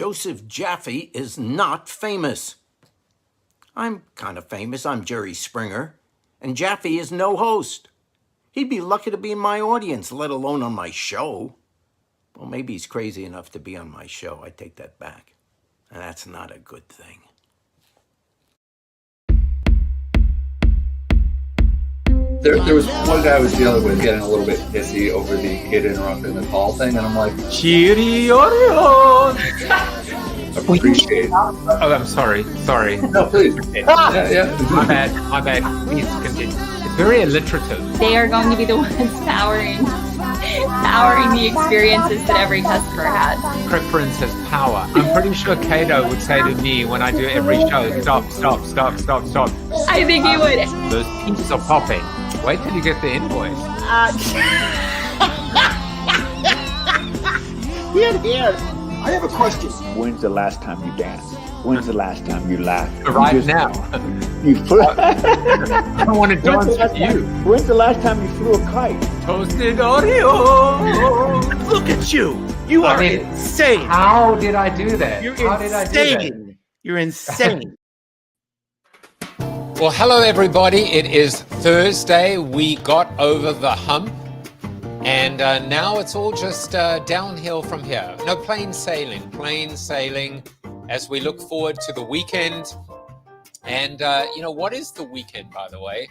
Joseph Jaffe is not famous. I'm kind of famous. I'm Jerry Springer. And Jaffe is no host. He'd be lucky to be in my audience, let alone on my show. Well, maybe he's crazy enough to be on my show. I take that back. And that's not a good thing. There was one guy I was dealing with getting a little bit pissy over the kid interrupting the call thing, and I'm like, appreciate. Oh, I'm sorry. No, please. Yeah. My bad. Please continue. It's very alliterative. They are going to be the ones powering the experiences that every customer has. Preference has power. I'm pretty sure Cato would say to me when I do every show, stop. I think he would. Those pieces are popping. Wait till you get the invoice. Here. I have a question. When's the last time you danced? When's the last time you laughed? Right now. I don't want to dance with you. When's the last time you flew a kite? Toasted Oreo. Look at you. You are insane. How did I do that? You're insane. You're insane. Well, hello, everybody. It is Thursday. We got over the hump. And now it's all just downhill from here. No, plain sailing as we look forward to the weekend. And, what is the weekend, by the way?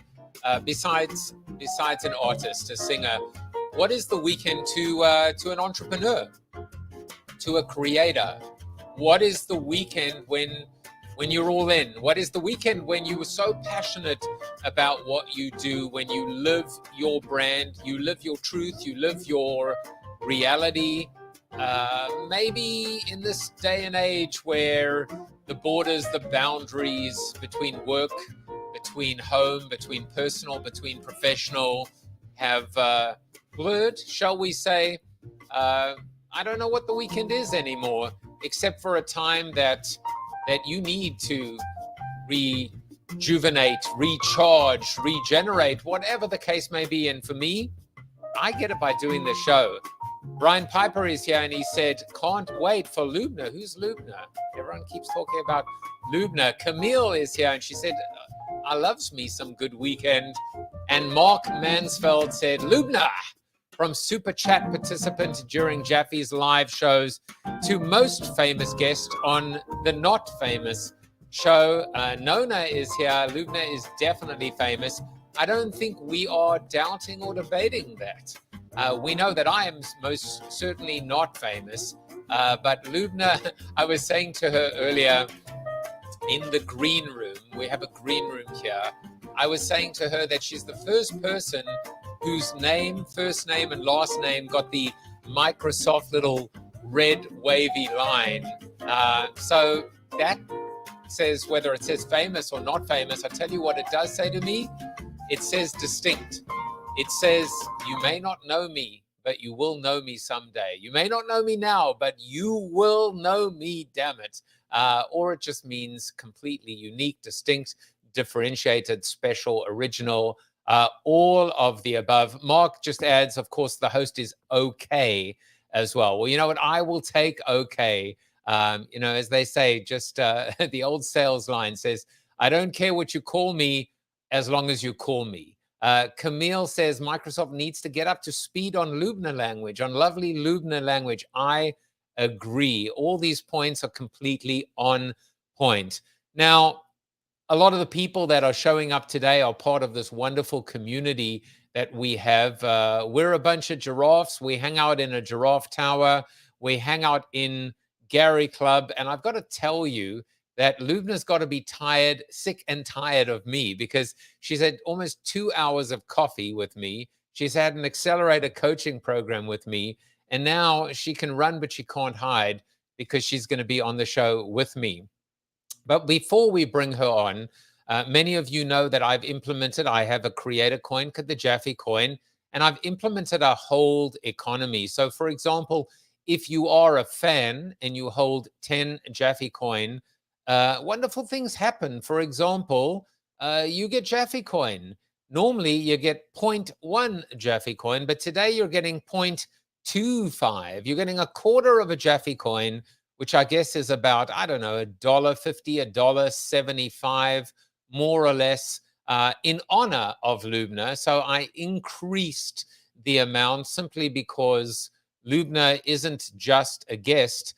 Besides an artist, a singer, what is the weekend to an entrepreneur, to a creator? What is the weekend when you're all in? What is the weekend when you were so passionate about what you do, when you live your brand, you live your truth, you live your reality? Maybe in this day and age where the borders, the boundaries between work, between home, between personal, between professional have blurred, shall we say. I don't know what the weekend is anymore, except for a time that you need to rejuvenate, recharge, regenerate, whatever the case may be. And for me, I get it by doing the show. Brian Piper is here and he said, can't wait for Loubna. Who's Loubna? Everyone keeps talking about Loubna. Camille is here and she said, I loves me some good weekend. And Mark Mansfeld said, Loubna, from Super Chat participant during Jaffe's live shows to most famous guest on the not famous show. Nona is here. Loubna is definitely famous. I don't think we are doubting or debating that. We know that I am most certainly not famous. But Loubna, I was saying to her earlier in the green room, we have a green room here. I was saying to her that she's the first person whose name, first name and last name got the Microsoft little red wavy line. So that says, whether it says famous or not famous, I tell you what it does say to me. It says distinct. It says, you may not know me, but you will know me someday. You may not know me now, but you will know me, damn it. Or it just means completely unique, distinct, differentiated, special, original, all of the above. Mark just adds, of course, the host is okay as well. Well, you know what? I will take okay. As they say, just the old sales line says, I don't care what you call me as long as you call me. Camille says Microsoft needs to get up to speed on Loubna language, on lovely Loubna language. I agree. All these points are completely on point. Now, a lot of the people that are showing up today are part of this wonderful community that we have. We're a bunch of giraffes. We hang out in a giraffe tower. We hang out in Gary Club. And I've got to tell you that Loubna's got to be sick and tired of me, because she's had almost 2 hours of coffee with me. She's had an accelerator coaching program with me. And now she can run, but she can't hide, because she's going to be on the show with me. But before we bring her on, many of you know that I have a creator coin, the Jaffe coin, and I've implemented a hold economy. So for example, if you are a fan and you hold 10 Jaffe coin, wonderful things happen. For example, you get Jaffe coin. Normally you get 0.1 Jaffe coin, but today you're getting 0.25. You're getting a quarter of a Jaffe coin which I guess is about, I don't know, $1.50, $1.75, more or less, in honor of Loubna. So I increased the amount simply because Loubna isn't just a guest.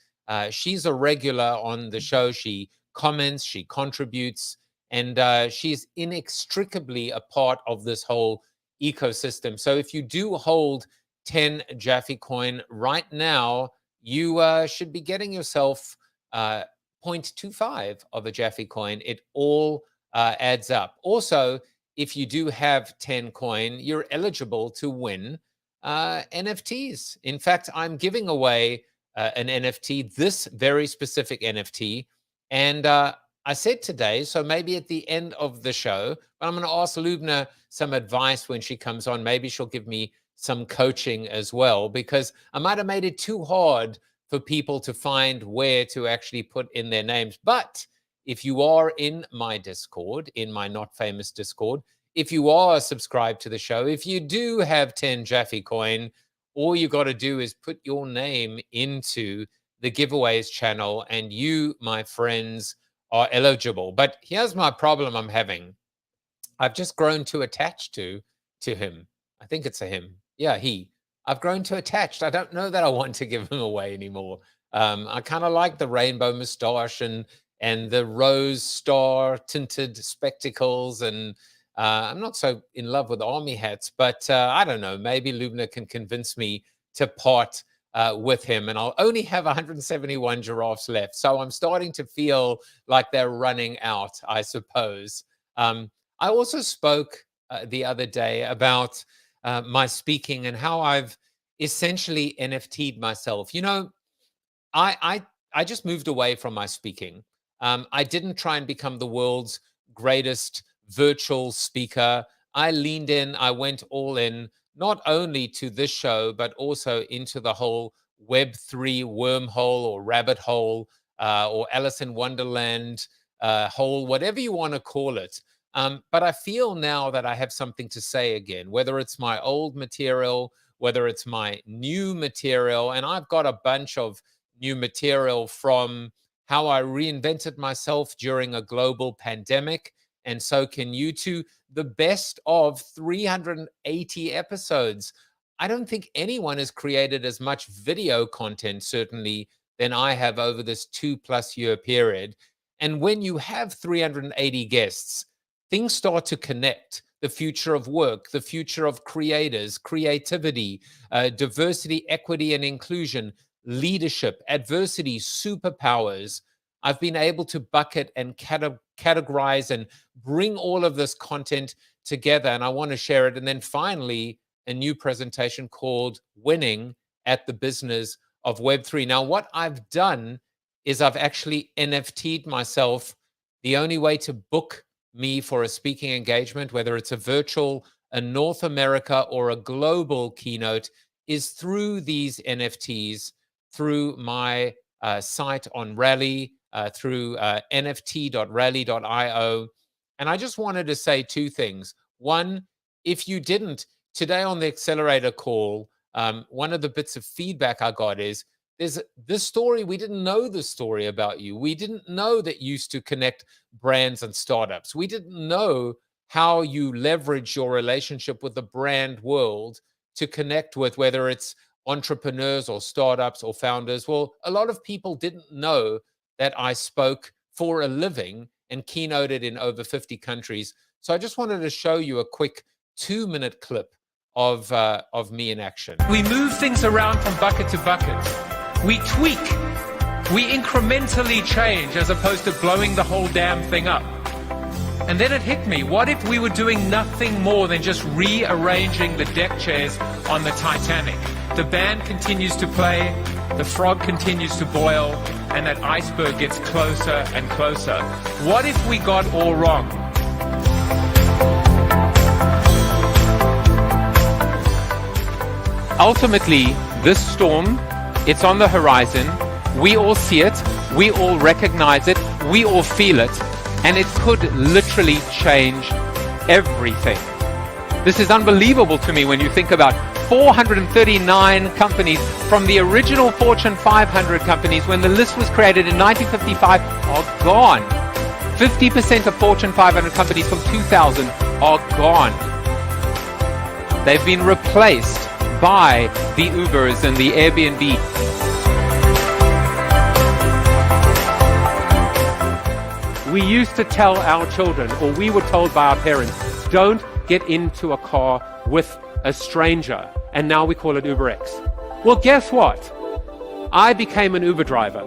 She's a regular on the show. She comments, she contributes, and she's inextricably a part of this whole ecosystem. So if you do hold 10 JAFFE coin right now, you should be getting yourself 0.25 of a JAFFE coin. It all adds up. Also, if you do have 10 coin, you're eligible to win NFTs. In fact, I'm giving away an NFT, this very specific NFT. And I said today, so maybe at the end of the show, but I'm going to ask Loubna some advice when she comes on. Maybe she'll give me some coaching as well, because I might have made it too hard for people to find where to actually put in their names. But if you are in my Discord, in my Not Famous Discord, if you are subscribed to the show, if you do have 10 JAFFE coin, all you got to do is put your name into the giveaways channel, and you, my friends, are eligible. But here's my problem I'm having. I've just grown too attached to him. I think it's a him. Yeah, he. I've grown too attached. I don't know that I want to give him away anymore. I kind of like the rainbow moustache and the rose star tinted spectacles, and I'm not so in love with army hats, but I don't know. Maybe Loubna can convince me to part with him, and I'll only have 171 giraffes left. So I'm starting to feel like they're running out, I suppose. I also spoke the other day about my speaking and how I've essentially NFT'd myself. You know, I just moved away from my speaking. I didn't try and become the world's greatest virtual speaker. I leaned in, I went all in, not only to this show, but also into the whole Web3 wormhole or rabbit hole or Alice in Wonderland hole, whatever you want to call it. But I feel now that I have something to say again, whether it's my old material, whether it's my new material. And I've got a bunch of new material from how I reinvented myself during a global pandemic. And so can you too. The best of 380 episodes. I don't think anyone has created as much video content, certainly, than I have over this 2+ year period. And when you have 380 guests, things start to connect. The future of work, the future of creators, creativity, diversity, equity, and inclusion, leadership, adversity, superpowers. I've been able to bucket and categorize and bring all of this content together, and I want to share it. And then finally, a new presentation called Winning at the Business of Web3. Now, what I've done is I've actually NFT'd myself. The only way to book me for a speaking engagement, whether it's a virtual, a North America, or a global keynote, is through these NFTs, through my site on Rally, through nft.rally.io. And I just wanted to say two things. One, if you didn't, today on the accelerator call, one of the bits of feedback I got is, there's this story, we didn't know the story about you. We didn't know that you used to connect brands and startups. We didn't know how you leverage your relationship with the brand world to connect with, whether it's entrepreneurs or startups or founders. Well, a lot of people didn't know that I spoke for a living and keynoted in over 50 countries. So I just wanted to show you a quick 2-minute clip of me in action. We move things around from bucket to bucket. We tweak. We incrementally change as opposed to blowing the whole damn thing up. And then it hit me. What if we were doing nothing more than just rearranging the deck chairs on the Titanic? The band continues to play, the frog continues to boil, and that iceberg gets closer and closer. What if we got all wrong? Ultimately, this storm, it's on the horizon. We all see it, we all recognize it, we all feel it, and it could literally change everything. This is unbelievable to me when you think about 439 companies from the original Fortune 500 companies when the list was created in 1955 are gone. 50% of Fortune 500 companies from 2000 are gone. They've been replaced by the Ubers and the Airbnb. We used to tell our children, or we were told by our parents, don't get into a car with a stranger. And now we call it UberX. Well, guess what? I became an Uber driver.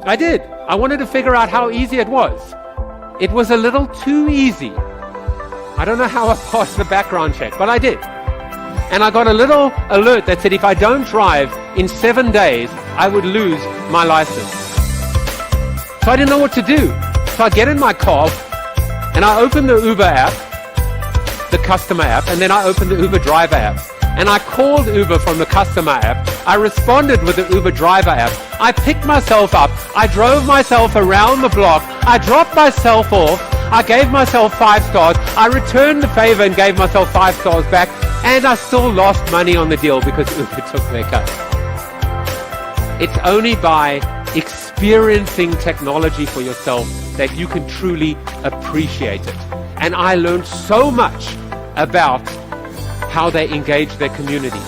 I did. I wanted to figure out how easy it was. It was a little too easy. I don't know how I passed the background check, but I did. And I got a little alert that said if I don't drive in 7 days, I would lose my license. So I didn't know what to do. So I get in my car and I open the Uber app, the customer app, and then I open the Uber driver app. And I called Uber from the customer app. I responded with the Uber driver app. I picked myself up. I drove myself around the block. I dropped myself off. I gave myself 5 stars. I returned the favor and gave myself 5 stars back. And I still lost money on the deal because Uber took their cut. It's only by experiencing technology for yourself that you can truly appreciate it. And I learned so much about how they engage their communities.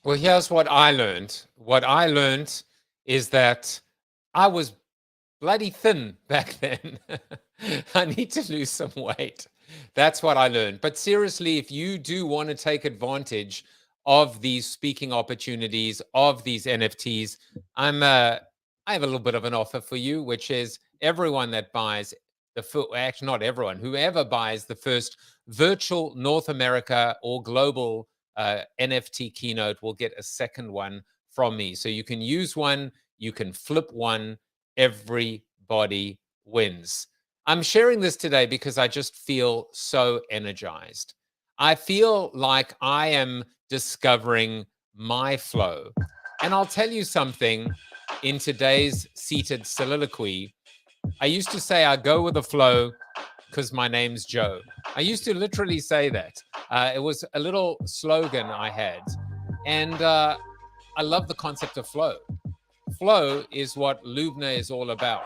Well, here's what I learned. What I learned is that I was bloody thin back then. I need to lose some weight. That's what I learned. But seriously, if you do want to take advantage of these speaking opportunities, of these NFTs, I have a little bit of an offer for you, which is everyone that buys actually not everyone, whoever buys the first virtual North America or global NFT keynote will get a second one from me. So you can use one, you can flip one, everybody wins. I'm sharing this today because I just feel so energized. I feel like I am discovering my flow. And I'll tell you something in today's seated soliloquy. I used to say I go with the flow because my name's Joe. I used to literally say that. It was a little slogan I had. And I love the concept of flow. Flow is what Loubna is all about.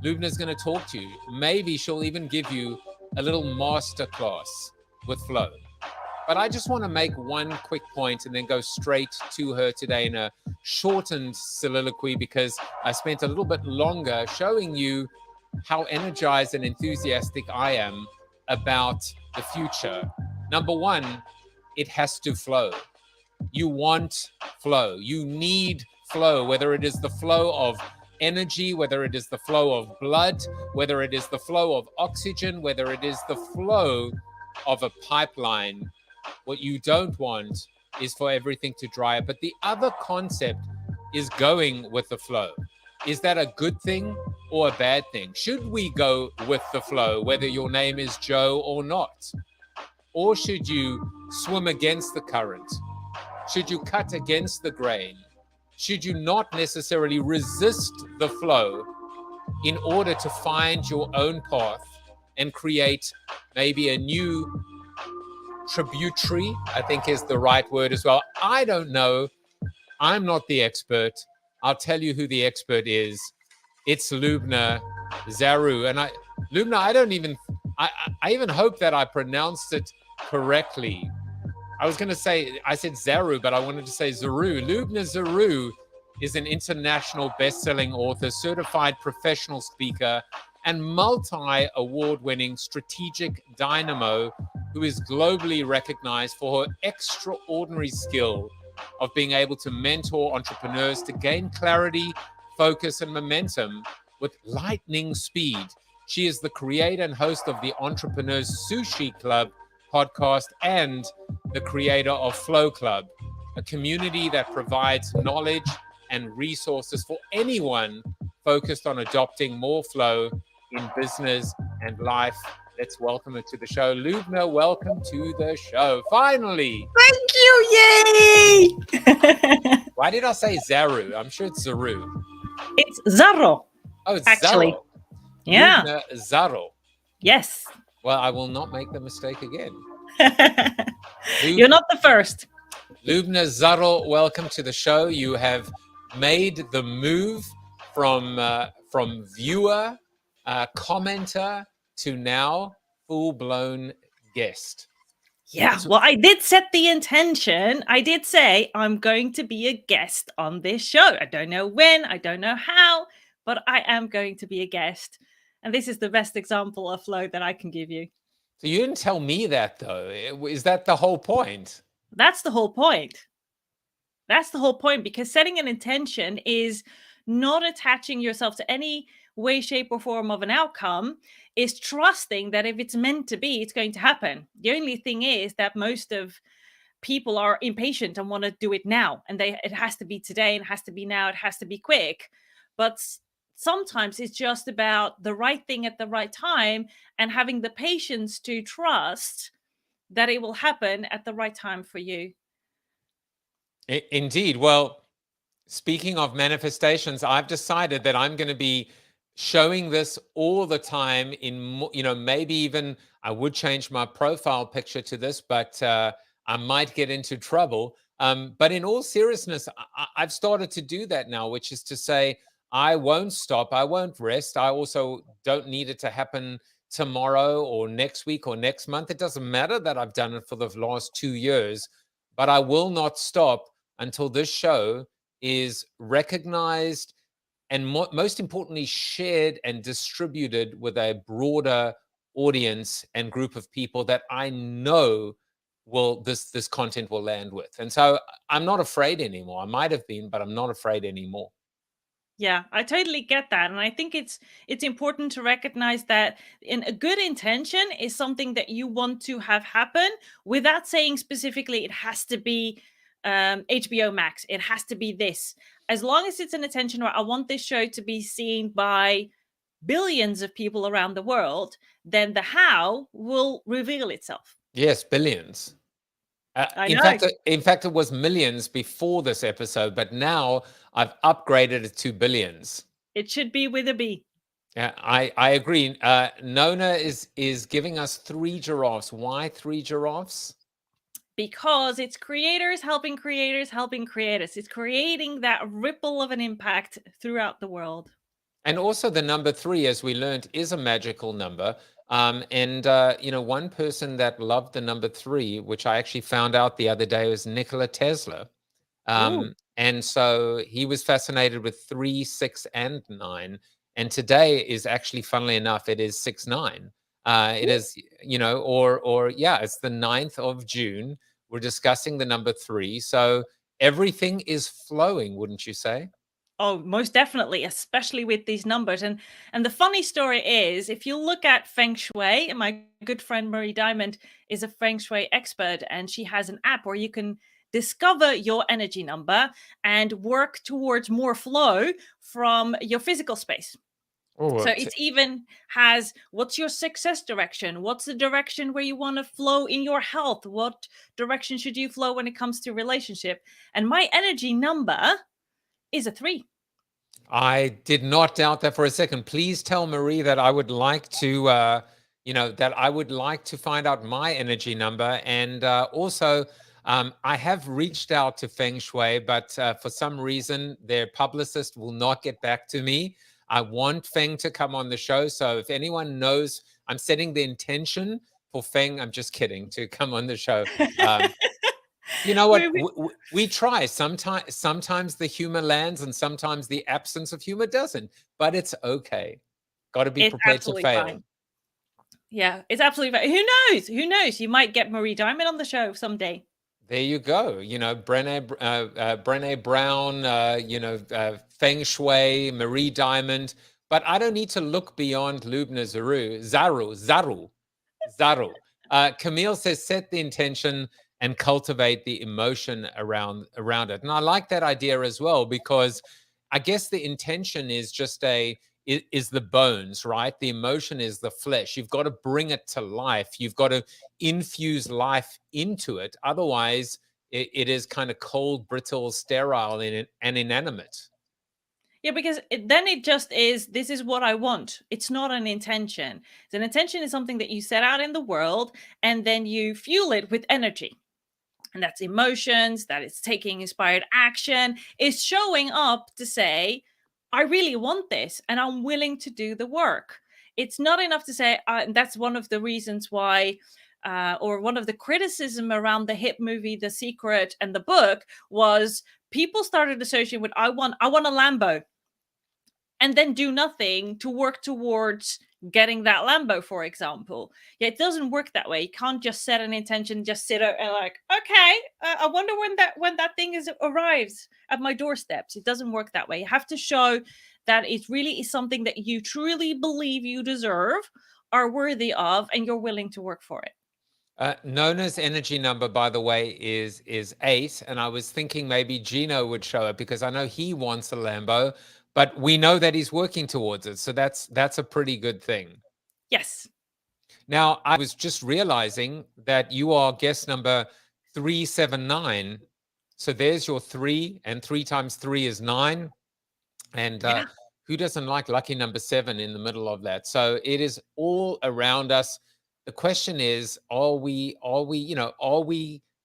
Loubna's going to talk to you. Maybe she'll even give you a little master class with flow. But I just want to make one quick point and then go straight to her today in a shortened soliloquy because I spent a little bit longer showing you how energized and enthusiastic I am about the future. Number one, it has to flow. You want flow. You need flow, whether it is the flow of energy, whether it is the flow of blood, whether it is the flow of oxygen, whether it is the flow of a pipeline. What you don't want is for everything to dry up. But the other concept is going with the flow. Is that a good thing or a bad thing? Should we go with the flow, whether your name is Joe or not? Or should you swim against the current? Should you cut against the grain? Should you not necessarily resist the flow in order to find your own path and create maybe a new tributary, I think is the right word as well. I don't know. I'm not the expert. I'll tell you who the expert is. It's Loubna Zarrou. And Loubna, I even hope that I pronounced it correctly. I said Zarrou, but I wanted to say Zarrou. Loubna Zarrou is an international best-selling author, certified professional speaker, and multi-award-winning strategic dynamo who is globally recognized for her extraordinary skill of being able to mentor entrepreneurs to gain clarity, focus, and momentum with lightning speed. She is the creator and host of the Entrepreneurs Sushi Club podcast and the creator of Flow Club, a community that provides knowledge and resources for anyone focused on adopting more flow in business and life. Let's welcome her to the show. Loubna, welcome to the show. Finally. Thank you. Yay. Why did I say Zarrou? I'm sure it's Zarrou. It's Zarrou. Oh, it's actually. Zarrou. Yeah. Loubna Zarrou. Yes. Well, I will not make the mistake again. You're not the first. Loubna Zarrou, welcome to the show. You have made the move from viewer, commenter to now full-blown guest. Yeah, well, I did set the intention. I did say I'm going to be a guest on this show. I don't know when, I don't know how, but I am going to be a guest. And this is the best example of flow that I can give you. So you didn't tell me that, though. Is that the whole point? That's the whole point. That's the whole point, because setting an intention is not attaching yourself to any way, shape, or form of an outcome, is trusting that if it's meant to be, it's going to happen. The only thing is that most of people are impatient and want to do it now, and it has to be today, and it has to be now, it has to be quick. But sometimes it's just about the right thing at the right time and having the patience to trust that it will happen at the right time for you. Indeed. Well, speaking of manifestations, I've decided that I'm going to be showing this all the time in, maybe even I would change my profile picture to this, but I might get into trouble. But in all seriousness, I've started to do that now, which is to say, I won't stop. I won't rest. I also don't need it to happen tomorrow or next week or next month. It doesn't matter that I've done it for the last 2 years, but I will not stop until this show is recognized and most importantly, shared and distributed with a broader audience and group of people that I know this content will land with. And so I'm not afraid anymore. I might have been, but I'm not afraid anymore. Yeah, I totally get that. And I think it's important to recognize that a good intention is something that you want to have happen without saying specifically it has to be HBO Max. It has to be this. As long as it's an intention where I want this show to be seen by billions of people around the world, then the how will reveal itself. Yes, billions. In fact, it was millions before this episode, but now I've upgraded it to billions. It should be with a B. Yeah, I agree. Nona is giving us 3 giraffes. Why 3 giraffes? Because it's creators helping creators helping creators. It's creating that ripple of an impact throughout the world. And also the number 3, as we learned, is a magical number. One person that loved the number 3, which I actually found out the other day, was Nikola Tesla. And so he was fascinated with 3, 6, and 9. And today is actually, funnily enough, it is 6/9. It is, it's the 9th of June. We're discussing the number 3. So everything is flowing, wouldn't you say? Oh, most definitely, especially with these numbers. And the funny story is, if you look at Feng Shui, and my good friend Marie Diamond is a Feng Shui expert, and she has an app where you can discover your energy number and work towards more flow from your physical space. Oh, so it even has, what's your success direction? What's the direction where you want to flow in your health? What direction should you flow when it comes to relationship? And my energy number is a 3. I did not doubt that for a second. Please tell Marie that I would like to, find out my energy number. And also, I have reached out to Feng Shui, but for some reason, their publicist will not get back to me. I want Feng to come on the show. So if anyone knows, I'm setting the intention for Feng, I'm just kidding, to come on the show. You know what? We try. Sometimes the humor lands and sometimes the absence of humor doesn't. But it's okay. Got to be prepared to fail. Fine. Yeah, it's absolutely fine. Who knows? Who knows? You might get Marie Diamond on the show someday. There you go. Brené Brown, Feng Shui, Marie Diamond. But I don't need to look beyond Loubna Zarrou. Camille says, set the intention and cultivate the emotion around it. And I like that idea as well, because I guess the intention is just is the bones, right? The emotion is the flesh. You've got to bring it to life. You've got to infuse life into it. Otherwise, it is kind of cold, brittle, sterile, and inanimate. Yeah, because then it just is, this is what I want. It's not an intention. An intention is something that you set out in the world and then you fuel it with energy. And that's emotions, that it's taking inspired action, is showing up to say, I really want this and I'm willing to do the work. It's not enough to say, that's one of the reasons why, or one of the criticism around the hit movie The Secret and the book was people started associating with, I want a Lambo, and then do nothing to work towards getting that Lambo, for example. Yeah, it doesn't work that way. You can't just set an intention, just sit out and like, okay, I wonder when that thing arrives at my doorsteps. It doesn't work that way. You have to show that it really is something that you truly believe you deserve, are worthy of, and you're willing to work for it. Nona's energy number, by the way, is 8, and I was thinking maybe Gino would show up because I know he wants a Lambo, but we know that he's working towards it, so that's a pretty good thing. Yes. Now, I was just realizing that you are guest number 379, so there's your 3, and 3 times 3 is 9, and who doesn't like lucky number 7 in the middle of that? So it is all around us. The question is, are we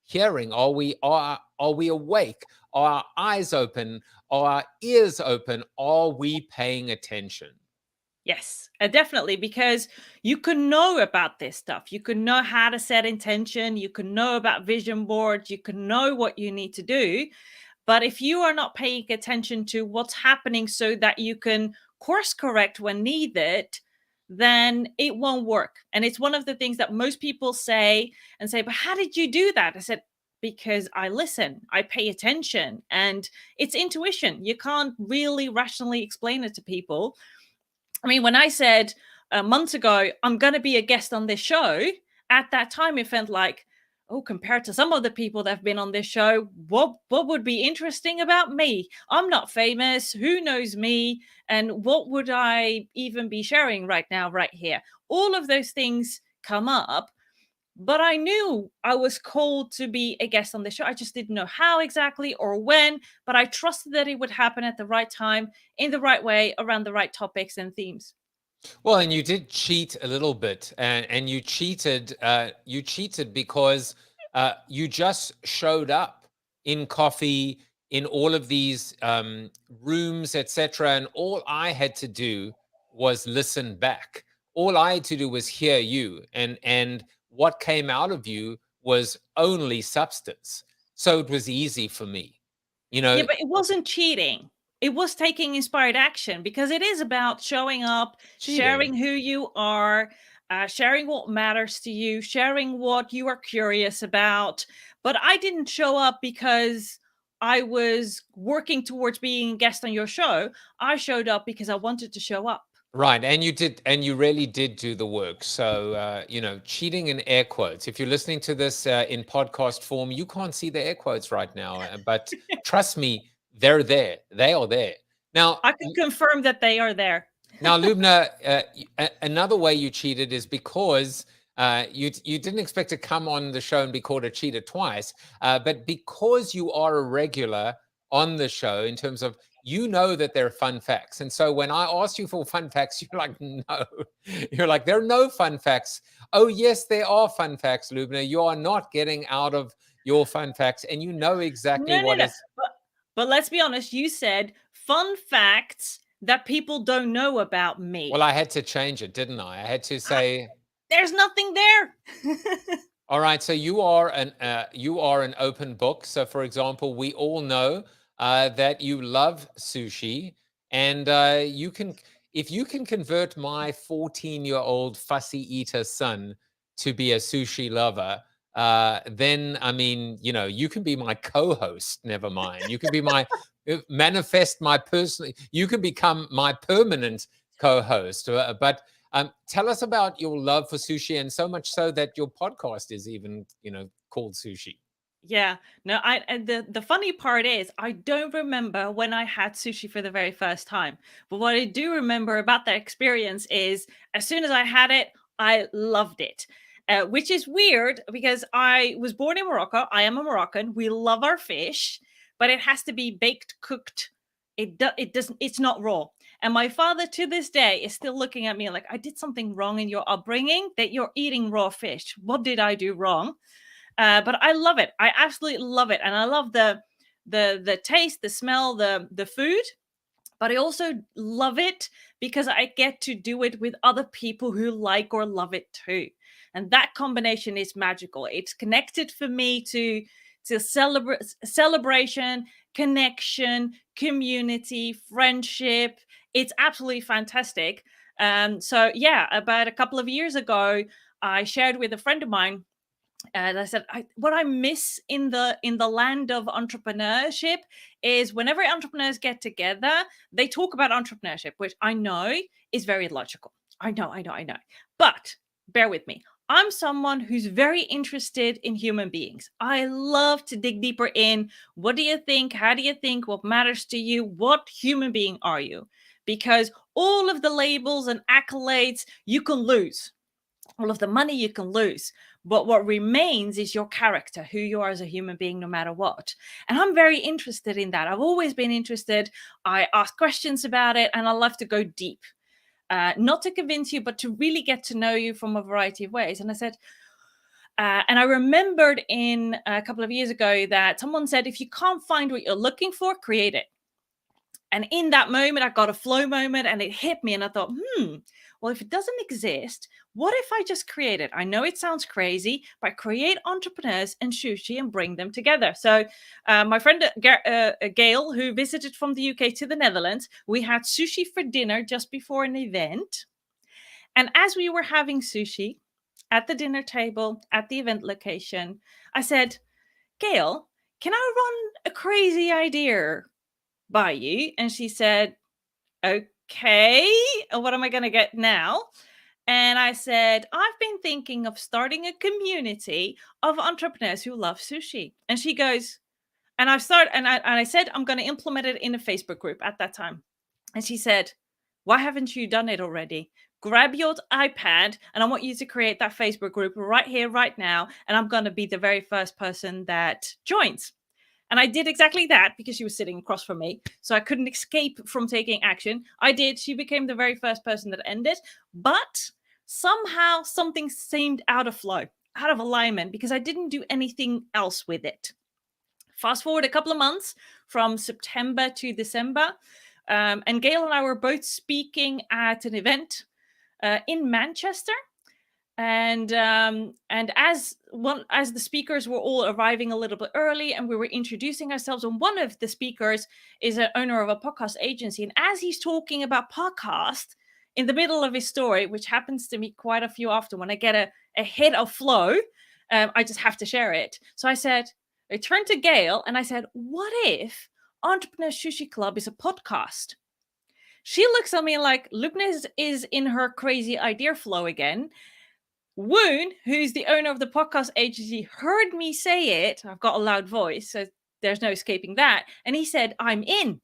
hearing? Are we awake? Are our eyes open? Are our ears open? Are we paying attention? Yes, definitely, because you can know about this stuff. You can know how to set intention. You can know about vision boards. You can know what you need to do. But if you are not paying attention to what's happening so that you can course correct when needed, then it won't work. And it's one of the things that most people say, but how did you do that? I said, because I listen, I pay attention, and it's intuition. You can't really rationally explain it to people. I mean, when I said months ago, I'm going to be a guest on this show, at that time, it felt like, oh, compared to some of the people that have been on this show, what would be interesting about me? I'm not famous. Who knows me? And what would I even be sharing right now, right here? All of those things come up. But I knew I was called to be a guest on the show. I just didn't know how exactly or when, but I trusted that it would happen at the right time, in the right way, around the right topics and themes. Well, and you did cheat a little bit, and you cheated. You cheated because you just showed up in coffee, in all of these rooms, etc. And all I had to do was listen back. All I had to do was hear you, and what came out of you was only substance. So it was easy for me, Yeah, but it wasn't cheating. It was taking inspired action, because it is about showing up, sharing who you are, sharing what matters to you, sharing what you are curious about. But I didn't show up because I was working towards being a guest on your show. I showed up because I wanted to show up. Right, and you did, and you really did do the work. So, cheating in air quotes. If you're listening to this in podcast form, you can't see the air quotes right now, but trust me, they're there. They are there. Now, I can confirm that they are there. Now, Loubna, another way you cheated is because you didn't expect to come on the show and be called a cheater twice, but because you are a regular on the show, in terms of, that there are fun facts. And so when I asked you for fun facts, you're like, no. You're like, there are no fun facts. Oh, yes, there are fun facts, Loubna. You are not getting out of your fun facts, and you know exactly what is. But let's be honest, you said fun facts that people don't know about me. Well, I had to change it, didn't I? I had to say, there's nothing there. All right, so you are an open book. So, for example, we all know that you love sushi, and if you can convert my 14-year-old fussy eater son to be a sushi lover, then I mean, you can be my co-host. Never mind, you can be my you can become my permanent co-host. But tell us about your love for sushi, and so much so that your podcast is even, called Sushi. Yeah, no, and the funny part is, I don't remember when I had sushi for the very first time. But what I do remember about that experience is, as soon as I had it, I loved it. Which is weird, because I was born in Morocco. I am a Moroccan. We love our fish, but it has to be baked, cooked, It doesn't, it's not raw. And my father to this day is still looking at me like, I did something wrong in your upbringing that you're eating raw fish. What did I do wrong? But I love it. I absolutely love it. And I love the taste, the smell, the food. But I also love it because I get to do it with other people who like or love it too. And that combination is magical. It's connected for me to celebration, connection, community, friendship. It's absolutely fantastic. So yeah, about a couple of years ago, I shared with a friend of mine, and I said, what I miss in the land of entrepreneurship is whenever entrepreneurs get together, they talk about entrepreneurship, which I know is very logical. I know. But bear with me. I'm someone who's very interested in human beings. I love to dig deeper in. What do you think? How do you think? What matters to you? What human being are you? Because all of the labels and accolades you can lose. All of the money you can lose. But what remains is your character, who you are as a human being, no matter what. And I'm very interested in that. I've always been interested. I ask questions about it, and I love to go deep. Not to convince you, but to really get to know you from a variety of ways. And I said, and I remembered in a couple of years ago that someone said, if you can't find what you're looking for, create it. And in that moment, I got a flow moment and it hit me. And I thought, well, if it doesn't exist, what if I just create it? I know it sounds crazy, but create entrepreneurs and sushi and bring them together. So my friend Gail, who visited from the UK to the Netherlands, we had sushi for dinner just before an event. And as we were having sushi at the dinner table, at the event location, I said, Gail, can I run a crazy idea by you? And she said, okay, what am I going to get now? And I said, I've been thinking of starting a community of entrepreneurs who love sushi. And she goes, and I said, I'm going to implement it in a Facebook group at that time. And she said, why haven't you done it already? Grab your iPad and I want you to create that Facebook group right here, right now. And I'm going to be the very first person that joins. And I did exactly that because she was sitting across from me. So I couldn't escape from taking action. I did. She became the very first person that ended. But somehow something seemed out of flow, out of alignment, because I didn't do anything else with it. Fast forward a couple of months from September to December. And Gail and I were both speaking at an event in Manchester. And as the speakers were all arriving a little bit early and we were introducing ourselves, and one of the speakers is an owner of a podcast agency. And as he's talking about podcast in the middle of his story, which happens to me quite a few often when I get a hit of flow, I just have to share it. So I turned to Gail and I said, what if Entrepreneur Sushi Club is a podcast? She looks at me like Loubna is in her crazy idea flow again. Woon, who's the owner of the podcast agency, heard me say it. I've got a loud voice, so there's no escaping that. And he said, I'm in. And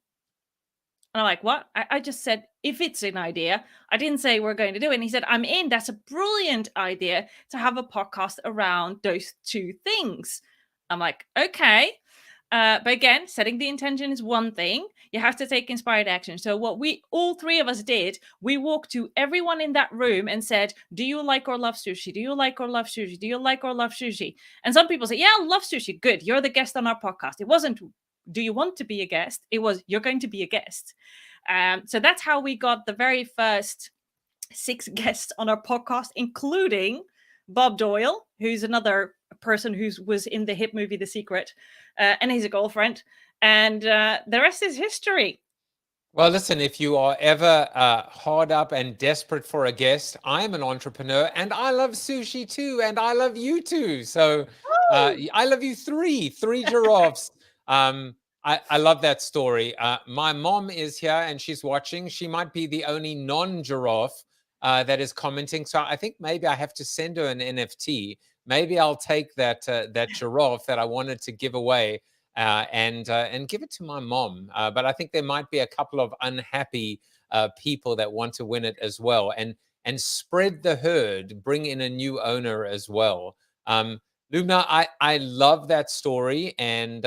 I'm like, what? I just said, if it's an idea. I didn't say we're going to do it. And he said, I'm in. That's a brilliant idea to have a podcast around those two things. I'm like, okay. But again, setting the intention is one thing. You have to take inspired action. So what all three of us did, we walked to everyone in that room and said, do you like or love sushi? Do you like or love sushi? Do you like or love sushi? And some people say, yeah, I love sushi. Good. You're the guest on our podcast. It wasn't, do you want to be a guest? It was, you're going to be a guest. So that's how we got the very first 6 guests on our podcast, including Bob Doyle, who's another person who was in the hit movie The Secret, and he's a girlfriend, and the rest is history. Well, listen, if you are ever hard up and desperate for a guest, I am an entrepreneur and I love sushi too, and I love you too. So I love you three giraffes. I love that story. My mom is here and she's watching. She might be the only non-giraffe that is commenting. So I think maybe I have to send her an NFT. Maybe I'll take that giraffe that I wanted to give away and give it to my mom. But I think there might be a couple of unhappy people that want to win it as well. And spread the herd, bring in a new owner as well. Loubna, I love that story. And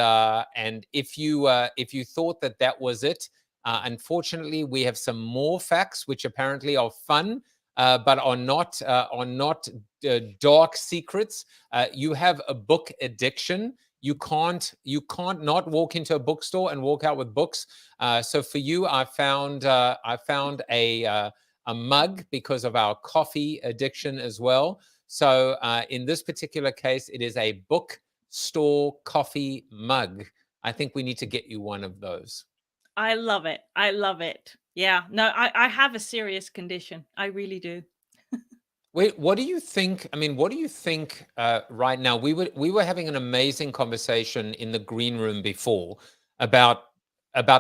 if you thought that was it, Unfortunately, we have some more facts which apparently are fun, but are not dark secrets. You have a book addiction. You can't not walk into a bookstore and walk out with books. So for you, I found a mug because of our coffee addiction as well. So in this particular case, it is a bookstore coffee mug. I think we need to get you one of those. I love it. I love it. Yeah. No, I have a serious condition. I really do. Wait, what do you think? I mean, what do you think right now? We were having an amazing conversation in the green room before about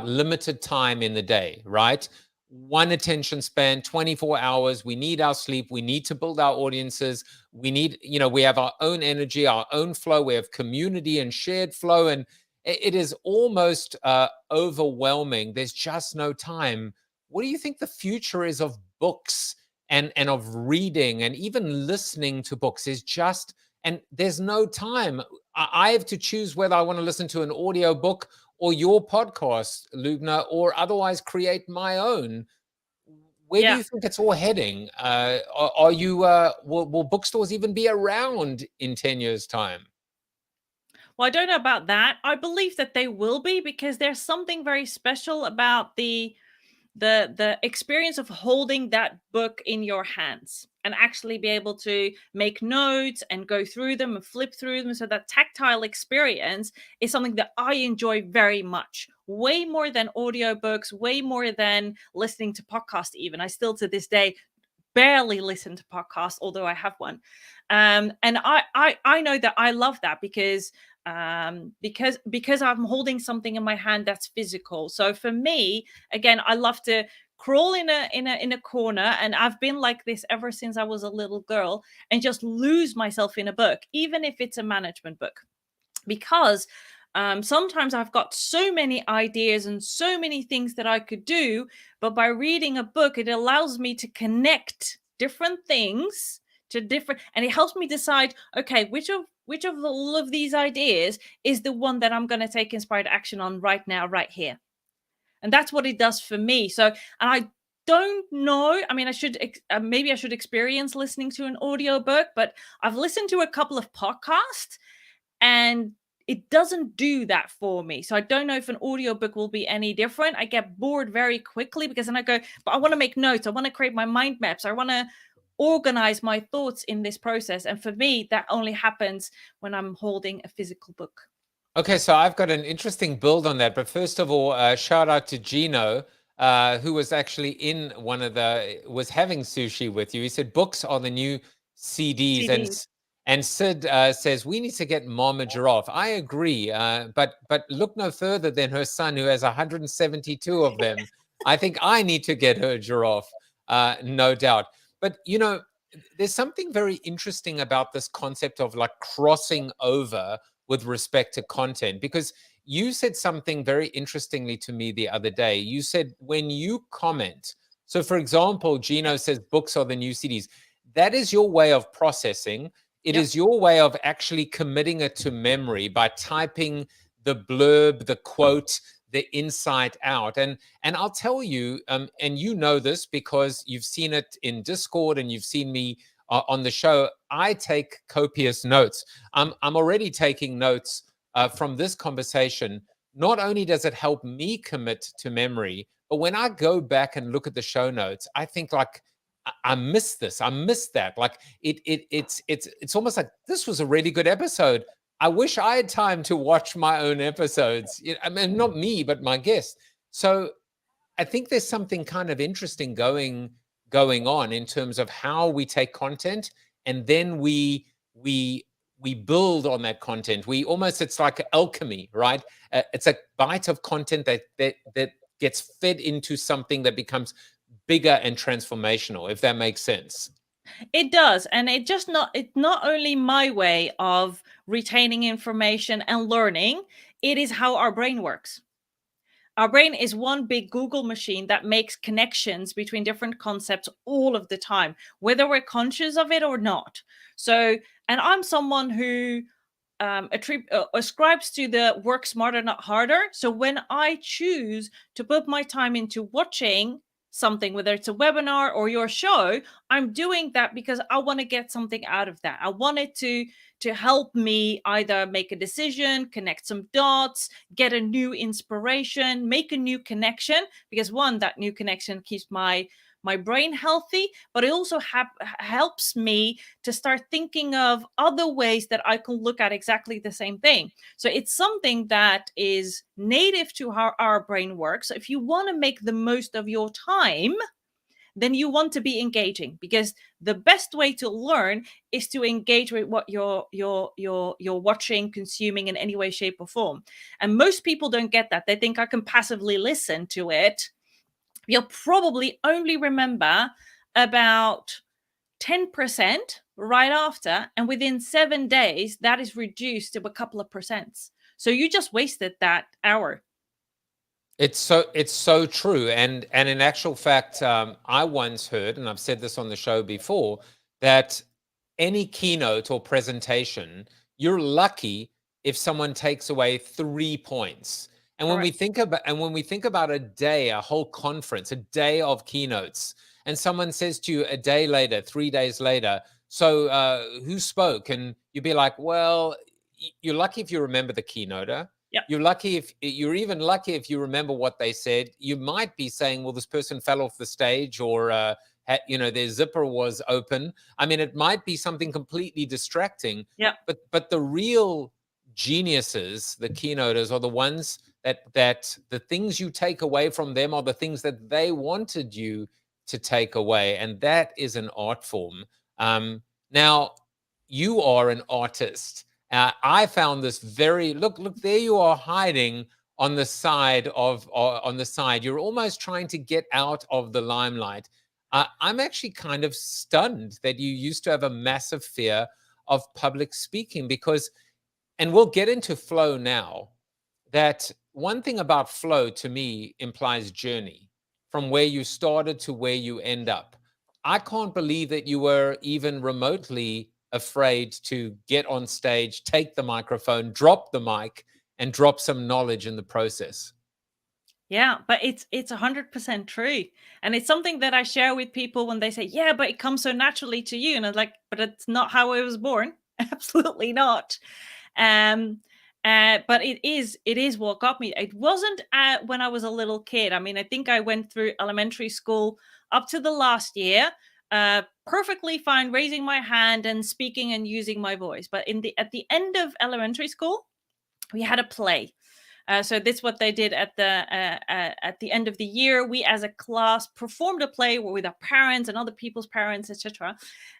limited time in the day, right? One attention span, 24 hours. We need our sleep. We need to build our audiences. We need, we have our own energy, our own flow. We have community and shared flow, and it is almost overwhelming. There's just no time. What do you think the future is of books and of reading and even listening to books? Is just, and there's no time. I have to choose whether I want to listen to an audio book or your podcast, Loubna, or otherwise create my own. Where do you think it's all heading? Are you will bookstores even be around in 10 years' time? Well, I don't know about that. I believe that they will be, because there's something very special about the experience of holding that book in your hands and actually be able to make notes and go through them and flip through them. So that tactile experience is something that I enjoy very much, way more than audiobooks, way more than listening to podcasts. Even I still to this day barely listen to podcasts, although I have one. And I know that I love that because I'm holding something in my hand that's physical. So for me, again, I love to crawl in a corner, and I've been like this ever since I was a little girl, and just lose myself in a book, even if it's a management book, because sometimes I've got so many ideas and so many things that I could do, but by reading a book, it allows me to connect different things to different, and it helps me decide, okay, which of all of these ideas is the one that I'm going to take inspired action on right now, right here. And that's what it does for me. So, and I don't know, I mean, I should maybe I should experience listening to an audiobook, but I've listened to a couple of podcasts and it doesn't do that for me. So I don't know if an audiobook will be any different. I get bored very quickly, because then I go, but I want to make notes, I want to create my mind maps, I want to organize my thoughts in this process. And for me, that only happens when I'm holding a physical book. Okay, so I've got an interesting build on that. But first of all, shout out to Gino, who was actually was having sushi with you. He said books are the new CDs. And Sid says we need to get Mom a giraffe. I agree, but look no further than her son, who has 172 of them. I think I need to get her a giraffe, no doubt. But, there's something very interesting about this concept of like crossing over with respect to content, because you said something very interestingly to me the other day. You said when you comment, so for example, Gino says books are the new CDs. That is your way of processing. It is your way of actually committing it to memory by typing the blurb, the quote, the insight out. And I'll tell you, and you know this because you've seen it in Discord and you've seen me on the show, I take copious notes. I'm already taking notes from this conversation. Not only does it help me commit to memory, but when I go back and look at the show notes, I think like, I missed this. I missed that. Like it's almost like this was a really good episode. I wish I had time to watch my own episodes. I mean, not me, but my guests. So I think there's something kind of interesting going on in terms of how we take content and then we build on that content. It's like alchemy, right? It's a bite of content that gets fed into something that becomes bigger and transformational, if that makes sense. It does. And it's not only my way of retaining information and learning, it is how our brain works. Our brain is one big Google machine that makes connections between different concepts all of the time, whether we're conscious of it or not. So, and I'm someone who ascribes to the work smarter, not harder. So when I choose to put my time into watching something, whether it's a webinar or your show, I'm doing that because I want to get something out of that. I want it to help me either make a decision, connect some dots, get a new inspiration, make a new connection, because one, that new connection keeps my brain healthy, but it also helps me to start thinking of other ways that I can look at exactly the same thing. So it's something that is native to how our brain works. So if you want to make the most of your time, then you want to be engaging, because the best way to learn is to engage with what you're watching, consuming in any way, shape, or form. And most people don't get that. They think I can passively listen to it. You'll probably only remember about 10% right after, and within 7 days that is reduced to a couple of percents. So you just wasted that hour. It's so true. And in actual fact, I once heard, and I've said this on the show before, that any keynote or presentation, you're lucky if someone takes away 3 points. And when we think about a day, a whole conference, a day of keynotes, and someone says to you a day later, 3 days later, so who spoke? And you'd be like, well, you're lucky if you remember the keynoter. Yep. You're even lucky if you remember what they said. You might be saying, well, this person fell off the stage, or their zipper was open. I mean, it might be something completely distracting. Yeah. But the real geniuses, the keynoters, are the ones that the things you take away from them are the things that they wanted you to take away, and that is an art form. Now, you are an artist. I found this look there you are hiding on the side You're almost trying to get out of the limelight. I'm actually kind of stunned that you used to have a massive fear of public speaking, because, and we'll get into flow now, that one thing about flow to me implies journey from where you started to where you end up. I can't believe that you were even remotely afraid to get on stage, take the microphone, drop the mic, and drop some knowledge in the process. Yeah, but it's 100% true. And it's something that I share with people when they say, yeah, but it comes so naturally to you. And I'm like, but it's not how I was born. Absolutely not. But it is what got me. It wasn't when I was a little kid. I mean, I think I went through elementary school up to the last year, perfectly fine, raising my hand and speaking and using my voice. But at the end of elementary school, we had a play. So this is what they did at the end of the year. We, as a class, performed a play with our parents and other people's parents, etc.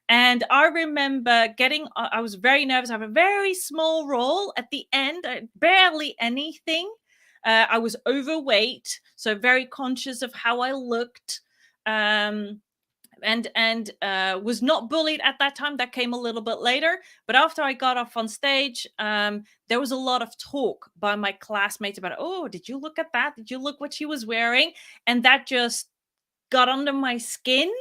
And I remember I was very nervous. I have a very small role at the end, barely anything. I was overweight, so very conscious of how I looked. And was not bullied at that time. That came a little bit later. But after I got off on stage, there was a lot of talk by my classmates about, oh, did you look at that? Did you look what she was wearing? And that just got under my skin.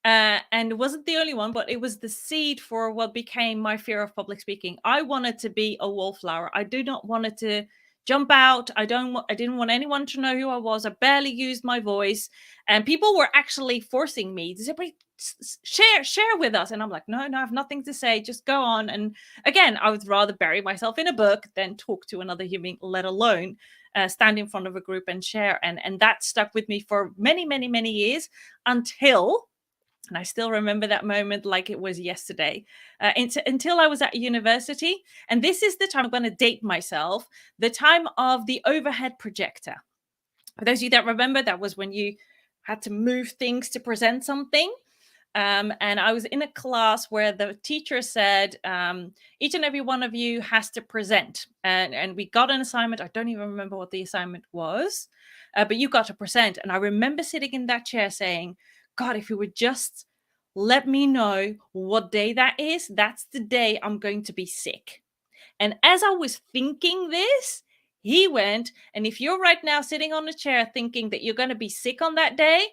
And it wasn't the only one, but it was the seed for what became my fear of public speaking. I wanted to be a wallflower. I do not want it to jump out. I didn't want anyone to know who I was. I barely used my voice, and people were actually forcing me to say, share with us. And I'm like, no, I have nothing to say. Just go on. And again, I would rather bury myself in a book than talk to another human, let alone stand in front of a group and share. And that stuck with me for many, many, many years until. And I still remember that moment like it was yesterday, until I was at university. And this is the time, I'm going to date myself, the time of the overhead projector. For those of you that remember, that was when you had to move things to present something. And I was in a class where the teacher said, each and every one of you has to present. And we got an assignment. I don't even remember what the assignment was, but you got to present. And I remember sitting in that chair saying, God, if you would just let me know what day that is, that's the day I'm going to be sick. And as I was thinking this, he went, and if you're right now sitting on a chair thinking that you're going to be sick on that day,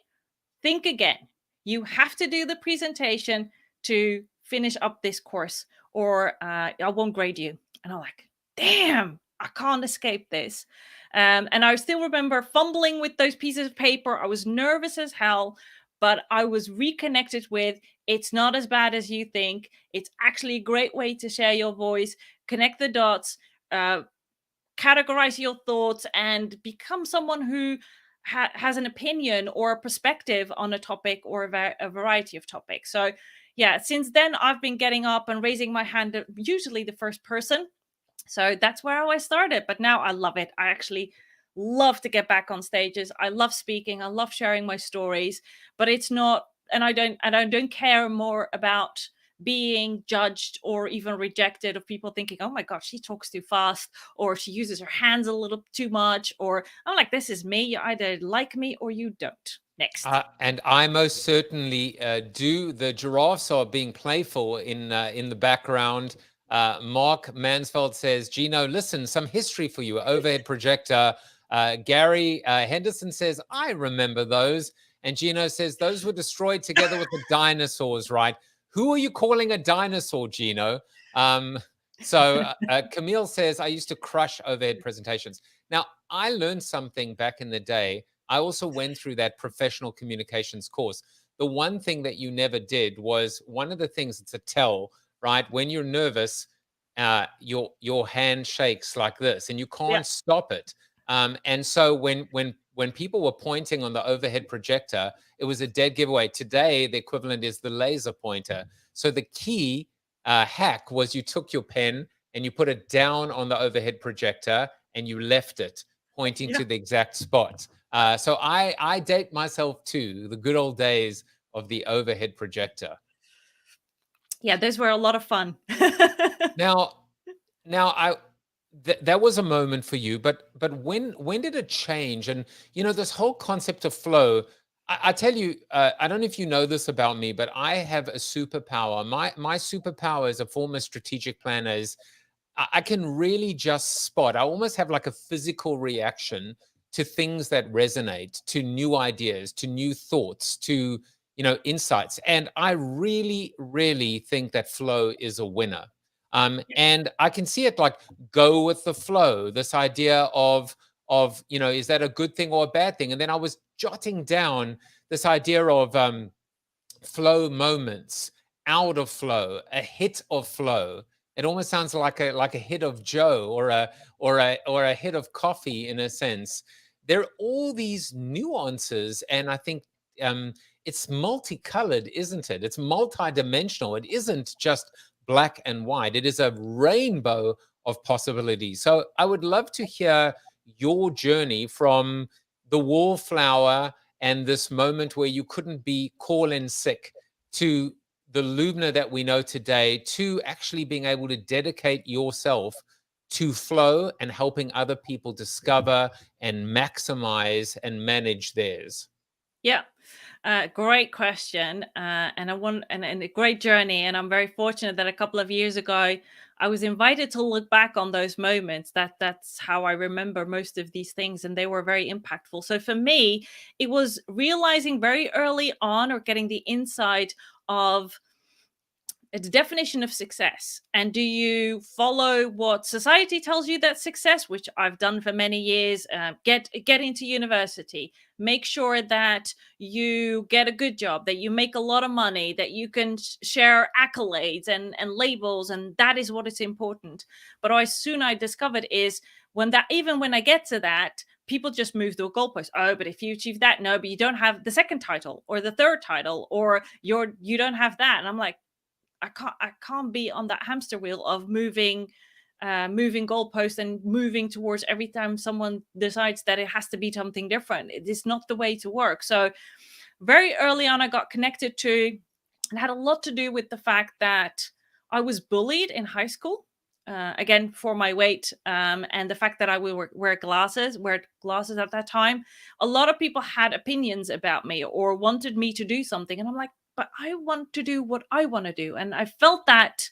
think again. You have to do the presentation to finish up this course, or I won't grade you. And I'm like, damn, I can't escape this. And I still remember fumbling with those pieces of paper. I was nervous as hell, but I was reconnected with, it's not as bad as you think. It's actually a great way to share your voice, connect the dots, uh, categorize your thoughts, and become someone who has an opinion or a perspective on a topic or a variety of topics. So, yeah, since then, I've been getting up and raising my hand, usually the first person. So that's where I started. But now I love it. I actually love to get back on stages. I love speaking. I love sharing my stories. But it's not, and I don't care more about being judged or even rejected, of people thinking, oh my god, she talks too fast, or she uses her hands a little too much, or I'm like, this is me. You either like me or you don't. Next. And I most certainly do. The giraffes are being playful in the background. Mark Mansfeld says, Gino, listen, some history for you. Overhead projector. Gary Henderson says, I remember those. And Gino says, those were destroyed together with the dinosaurs, right? Who are you calling a dinosaur, Gino? Camille says, I used to crush overhead presentations. Now, I learned something back in the day. I also went through that professional communications course. The one thing that you never did was, one of the things, it's a tell, right? When you're nervous, your hand shakes like this, and you can't stop it. And so when people were pointing on the overhead projector, it was a dead giveaway. Today, the equivalent is the laser pointer. So the key hack was, you took your pen and you put it down on the overhead projector and you left it pointing to the exact spot. So I date myself to the good old days of the overhead projector. Yeah, those were a lot of fun. Now that was a moment for you, but when did it change? And this whole concept of flow, I tell you, I don't know if you know this about me, but I have a superpower. My superpower as a former strategic planner is I can really just spot. I almost have like a physical reaction to things that resonate, to new ideas, to new thoughts, to insights. And I really, really think that flow is a winner. And I can see it like, go with the flow. This idea of is that a good thing or a bad thing? And then I was jotting down this idea of flow moments, out of flow, a hit of flow. It almost sounds like a hit of Joe, or a hit of coffee, in a sense. There are all these nuances, and I think it's multicolored, isn't it? It's multidimensional. It isn't just black and white. It is a rainbow of possibilities. So I would love to hear your journey from the wallflower and this moment where you couldn't be call in sick, to the Loubna that we know today, to actually being able to dedicate yourself to flow and helping other people discover and maximize and manage theirs. Yeah. Great question, and a great journey. And I'm very fortunate that a couple of years ago, I was invited to look back on those moments. That's how I remember most of these things, and they were very impactful. So for me, it was realizing very early on, or getting the insight of the definition of success. And do you follow what society tells you that's success, which I've done for many years? Get into university, make sure that you get a good job, that you make a lot of money, that you can share accolades and labels, and that is what is important. But what I discovered is, even when I get to that, people just move the goalpost. Oh, but if you achieve that, no, but you don't have the second title or the third title, or you don't have that. And I'm like, I can't be on that hamster wheel of moving goalposts and moving towards every time someone decides that it has to be something different. It is not the way to work. So very early on, I got connected to, and had a lot to do with the fact that I was bullied in high school. Again, for my weight, and the fact that I would wear glasses at that time. A lot of people had opinions about me or wanted me to do something. And I'm like, but I want to do what I want to do. And I felt that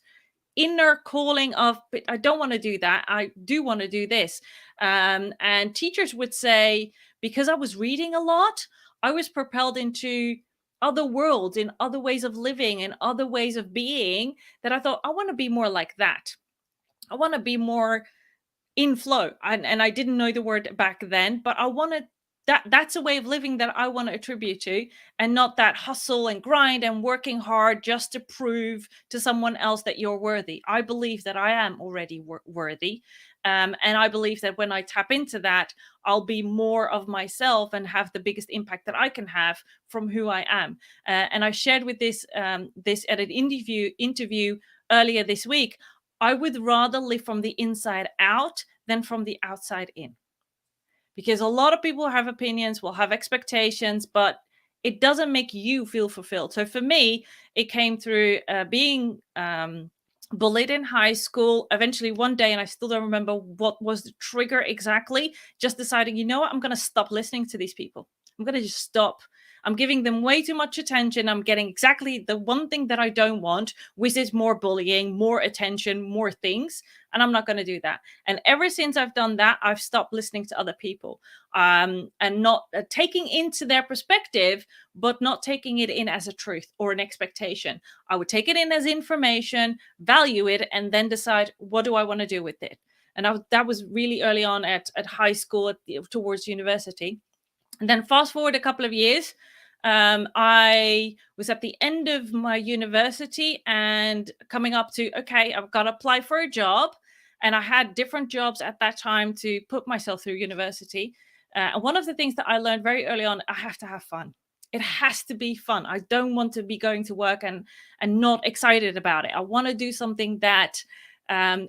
inner calling of, but I don't want to do that. I do want to do this. And teachers would say, because I was reading a lot, I was propelled into other worlds, in other ways of living, in other ways of being, that I thought, I want to be more like that. I want to be more in flow. And I didn't know the word back then, but I wanted that's a way of living that I want to attribute to, and not that hustle and grind and working hard just to prove to someone else that you're worthy. I believe that I am already worthy. And I believe that when I tap into that, I'll be more of myself and have the biggest impact that I can have from who I am. And I shared with this at an interview earlier this week. I would rather live from the inside out than from the outside in. Because a lot of people have opinions, will have expectations, but it doesn't make you feel fulfilled. So for me, it came through being bullied in high school. Eventually one day, and I still don't remember what was the trigger exactly, just deciding, you know what, I'm going to stop listening to these people. I'm going to just stop. I'm giving them way too much attention. I'm getting exactly the one thing that I don't want, which is more bullying, more attention, more things. And I'm not going to do that. And ever since I've done that, I've stopped listening to other people and not taking into their perspective, but not taking it in as a truth or an expectation. I would take it in as information, value it, and then decide, what do I want to do with it? And that was really early on at high school, towards university. And then fast forward a couple of years, I was at the end of my university and coming up to, okay, I've got to apply for a job. And I had different jobs at that time to put myself through university. And one of the things that I learned very early on, I have to have fun. It has to be fun. I don't want to be going to work and not excited about it. I want to do something that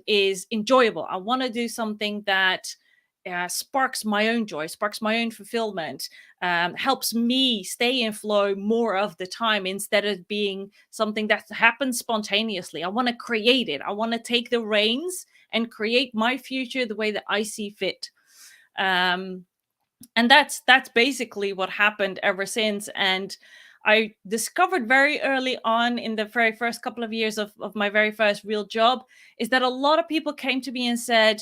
is enjoyable. I want to do something that sparks my own joy, sparks my own fulfillment, helps me stay in flow more of the time instead of being something that happens spontaneously. I want to create it. I want to take the reins and create my future the way that I see fit. And that's basically what happened ever since. And I discovered very early on in the very first couple of years of my very first real job is that a lot of people came to me and said,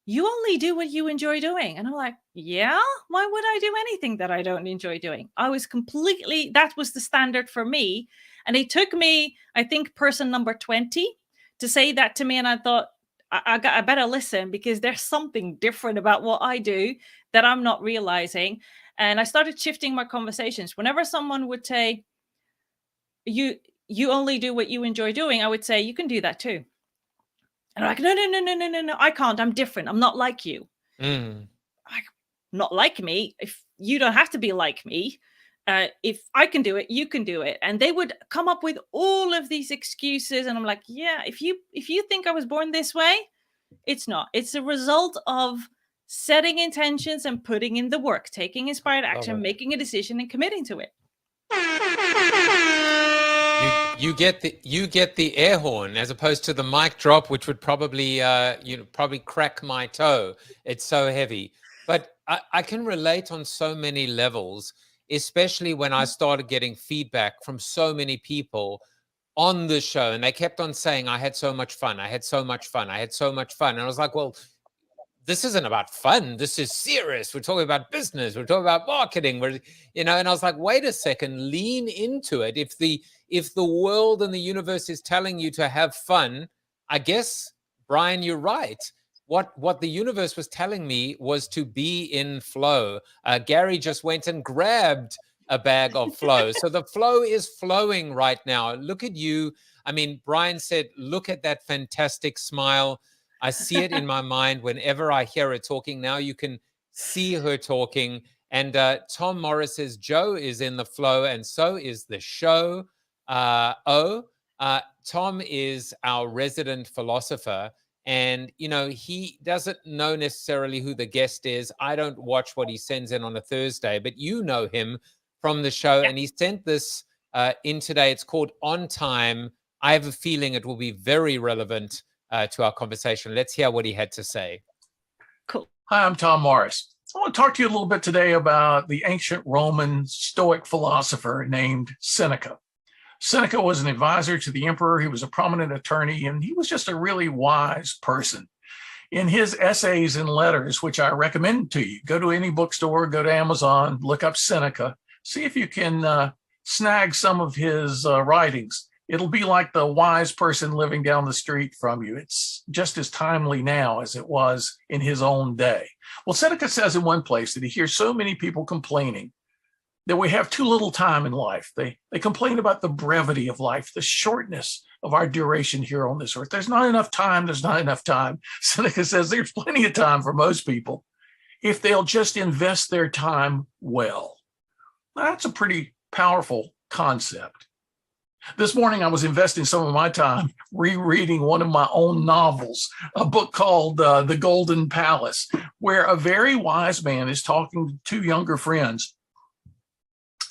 you only do what you enjoy doing. And I'm like, yeah, why would I do anything that I don't enjoy doing? That was the standard for me. And it took me, I think, person number 20 to say that to me. And I thought, I better listen, because there's something different about what I do that I'm not realizing. And I started shifting my conversations. Whenever someone would say, you only do what you enjoy doing, I would say, you can do that too. And I'm like, no, I can't. I'm different. I'm not like you. Like, not like me. If you don't have to be like me. If I can do it, you can do it. And they would come up with all of these excuses. And I'm like, yeah, if you think I was born this way, it's not. It's a result of setting intentions and putting in the work, taking inspired action, making a decision and committing to it. You get the air horn as opposed to the mic drop, which would probably probably crack my toe. It's so heavy. But I can relate on so many levels, especially when I started getting feedback from so many people on the show, and they kept on saying, I had so much fun. I had so much fun. I had so much fun. And I was like, well, this isn't about fun. This is serious. We're talking about business. We're talking about marketing. And I was like, wait a second, lean into it. If the world and the universe is telling you to have fun, I guess, Brian, you're right. What the universe was telling me was to be in flow. Gary just went and grabbed a bag of flow. So the flow is flowing right now. Look at you. I mean, Brian said, look at that fantastic smile. I see it in my mind whenever I hear her talking. Now you can see her talking. And Tom Morris says, Joe is in the flow, and so is the show. Tom is our resident philosopher. And, he doesn't know necessarily who the guest is. I don't watch what he sends in on a Thursday, but you know him from the show. And he sent this in today. It's called On Time. I have a feeling it will be very relevant to our conversation. Let's hear what he had to say. Cool. Hi, I'm Tom Morris. I want to talk to you a little bit today about the ancient Roman Stoic philosopher named Seneca. Seneca was an advisor to the emperor. He was a prominent attorney, and he was just a really wise person. In his essays and letters, which I recommend to you, go to any bookstore, go to Amazon, look up Seneca, see if you can snag some of his writings. It'll be like the wise person living down the street from you. It's just as timely now as it was in his own day. Well, Seneca says in one place that he hears so many people complaining that we have too little time in life. They complain about the brevity of life, the shortness of our duration here on this earth. There's not enough time. There's not enough time. Seneca says there's plenty of time for most people if they'll just invest their time well. That's a pretty powerful concept. This morning, I was investing some of my time rereading one of my own novels, a book called The Golden Palace, where a very wise man is talking to two younger friends,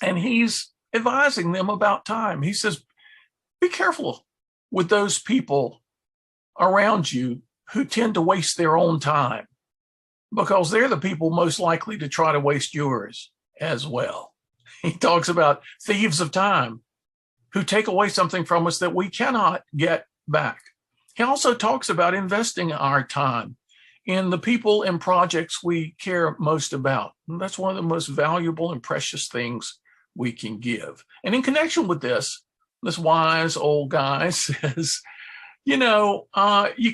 and he's advising them about time. He says, be careful with those people around you who tend to waste their own time, because they're the people most likely to try to waste yours as well. He talks about thieves of time who take away something from us that we cannot get back. He also talks about investing our time in the people and projects we care most about. And that's one of the most valuable and precious things we can give. And in connection with this wise old guy says, you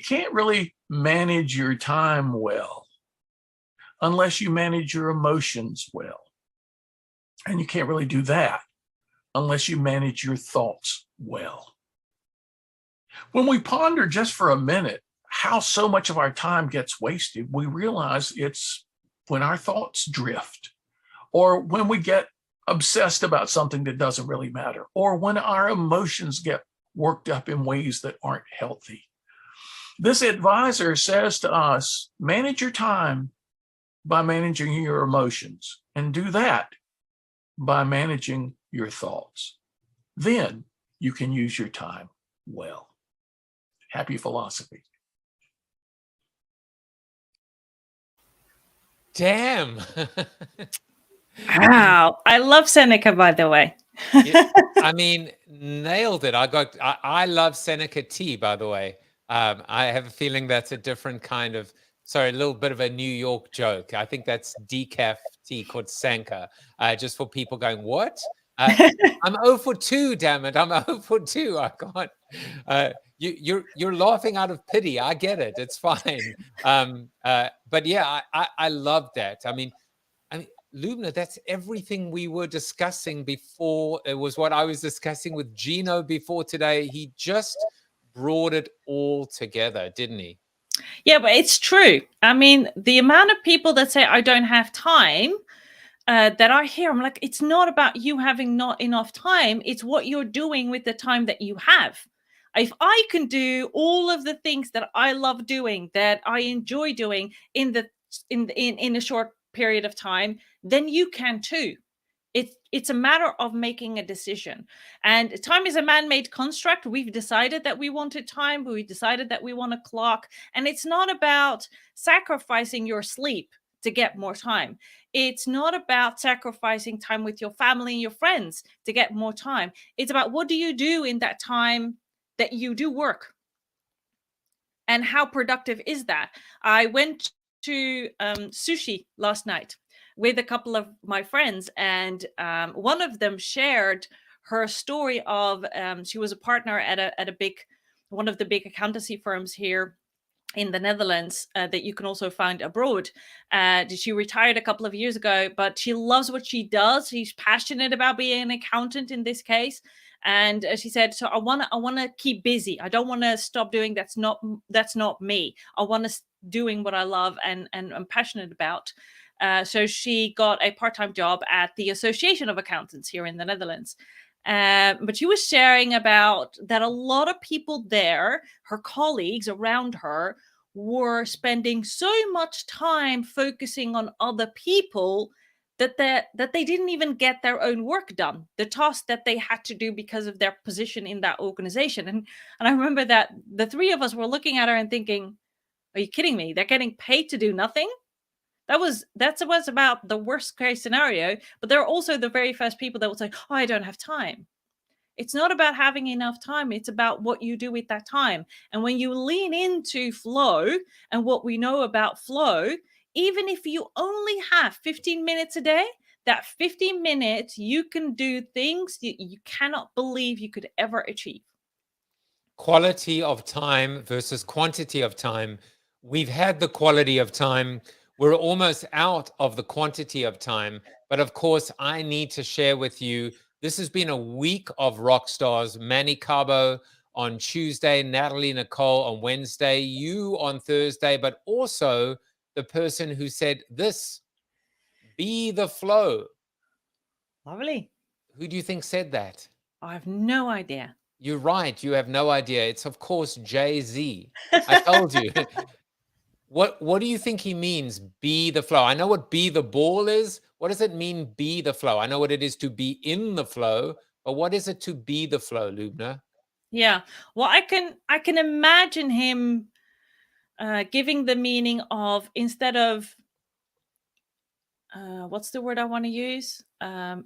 can't really manage your time well unless you manage your emotions well. And you can't really do that unless you manage your thoughts well. When we ponder just for a minute how so much of our time gets wasted, we realize it's when our thoughts drift, or when we get obsessed about something that doesn't really matter, or when our emotions get worked up in ways that aren't healthy. This advisor says to us, manage your time by managing your emotions, and do that by managing your thoughts. Then you can use your time well. Happy philosophy. Damn. Wow. I love Seneca, by the way. Yeah, I mean, nailed it. I love Seneca tea, by the way. I have a feeling that's a different kind of, sorry, a little bit of a New York joke. I think that's decaf tea called Sanka, just for people going, what? I'm 0 for 2, damn it. I'm 0 for 2. I can't. You're laughing out of pity. I get it. It's fine. But yeah, I love that. I mean, Loubna, that's everything we were discussing before. It was what I was discussing with Gino before today. He just brought it all together, didn't he? Yeah, but it's true. I mean, the amount of people that say, I don't have time, that I hear, I'm like, it's not about you having not enough time. It's what you're doing with the time that you have. If I can do all of the things that I love doing, that I enjoy doing in a short period of time, then you can too. It's a matter of making a decision. And time is a man-made construct. We've decided that we wanted time, but we decided that we want a clock. And it's not about sacrificing your sleep to get more time. It's not about sacrificing time with your family and your friends to get more time. It's about, what do you do in that time that you do work? And how productive is that? I went to sushi last night with a couple of my friends, and one of them shared her story of she was a partner at one of the big accountancy firms here in the Netherlands that you can also find abroad. She retired a couple of years ago, but she loves what she does. She's passionate about being an accountant in this case. And she said, so I want to keep busy. I don't want to stop doing. That's not me. I want to doing what I love and I'm passionate about. So she got a part-time job at the Association of Accountants here in the Netherlands. But she was sharing about that a lot of people there, her colleagues around her, were spending so much time focusing on other people that they didn't even get their own work done, the tasks that they had to do because of their position in that organization. And I remember that the three of us were looking at her and thinking, are you kidding me? They're getting paid to do nothing? That was about the worst case scenario. But they're also the very first people that would say, oh, I don't have time. It's not about having enough time. It's about what you do with that time. And when you lean into flow and what we know about flow, even if you only have 15 minutes a day, that 15 minutes, you can do things that you cannot believe you could ever achieve. quality of time versus quantity of time. We've had the quality of time. We're almost out of the quantity of time. But of course, I need to share with you, this has been a week of rock stars. Manny Cabo on Tuesday, Natalie Nicole on Wednesday, you on Thursday, but also the person who said this, be the flow. Lovely. Who do you think said that? I have no idea. You're right. You have no idea. It's, of course, Jay-Z. I told you. What do you think he means, be the flow? I know what be the ball is. What does it mean, be the flow? I know what it is to be in the flow, but what is it to be the flow, Loubna? Yeah. Well, I can imagine him giving the meaning of, instead of what's the word I want to use?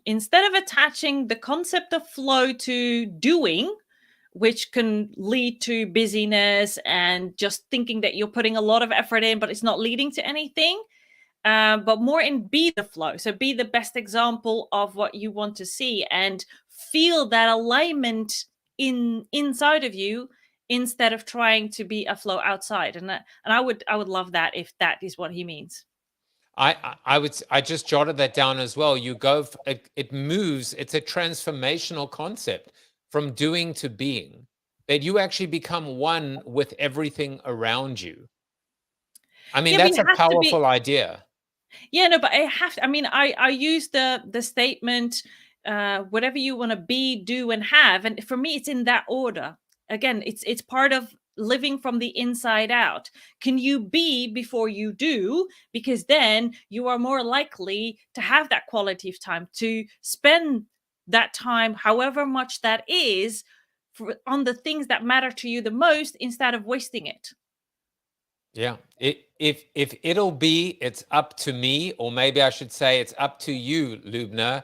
Instead of attaching the concept of flow to doing, which can lead to busyness and just thinking that you're putting a lot of effort in, but it's not leading to anything. But more in be the flow. So be the best example of what you want to see and feel that alignment inside of you, instead of trying to be a flow outside. And I would love that if that is what he means. I just jotted that down as well. You go, it moves. It's a transformational concept from doing to being, that you actually become one with everything around you. I mean, that's a powerful idea. Yeah, no, but I use the statement, whatever you want to be, do, and have. And for me, it's in that order. Again, it's part of living from the inside out. Can you be before you do? Because then you are more likely to have that quality of time, to spend that time, however much that is, on the things that matter to you the most, instead of wasting it. Yeah. If it'll be, it's up to me, or maybe I should say it's up to you, Loubna.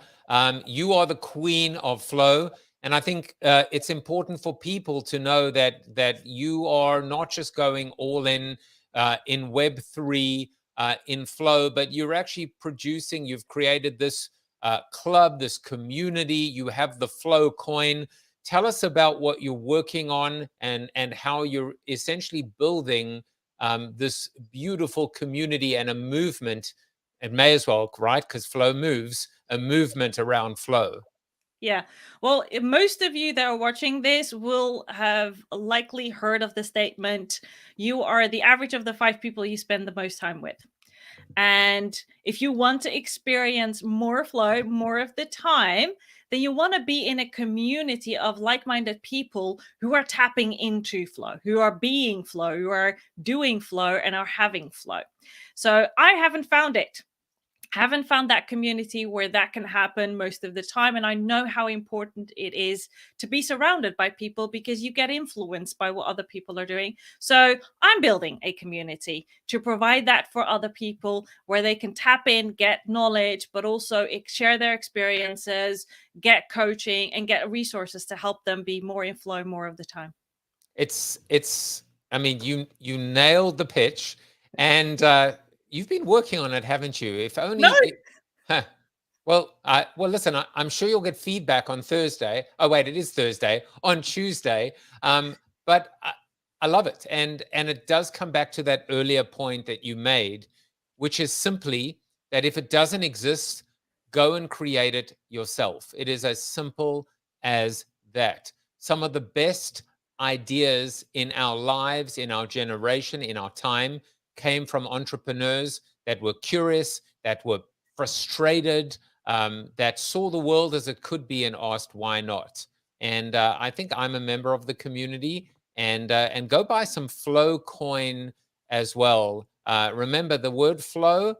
You are the queen of flow. And I think it's important for people to know that you are not just going all in Web3, in flow, but you're actually producing, you've created this club, this community, you have the flow coin. Tell us about what you're working on and how you're essentially building this beautiful community and a movement. It may as well, right? Because flow moves, a movement around flow. Yeah. Well, most of you that are watching this will have likely heard of the statement, you are the average of the 5 people you spend the most time with. And if you want to experience more flow, more of the time, then you want to be in a community of like-minded people who are tapping into flow, who are being flow, who are doing flow, and are having flow. So I haven't found it. Haven't found that community where that can happen most of the time. And I know how important it is to be surrounded by people, because you get influenced by what other people are doing. So I'm building a community to provide that for other people, where they can tap in, get knowledge, but also share their experiences, get coaching, and get resources to help them be more in flow more of the time. I mean, you nailed the pitch, and you've been working on it, haven't you? If only. No. Well, listen, I'm sure you'll get feedback on Thursday. Oh, wait, it is Thursday, on Tuesday. But I love it. And it does come back to that earlier point that you made, which is simply that if it doesn't exist, go and create it yourself. It is as simple as that. Some of the best ideas in our lives, in our generation, in our time, came from entrepreneurs that were curious, that were frustrated, that saw the world as it could be and asked, why not? And I think I'm a member of the community, and go buy some flow coin as well. Remember the word flow.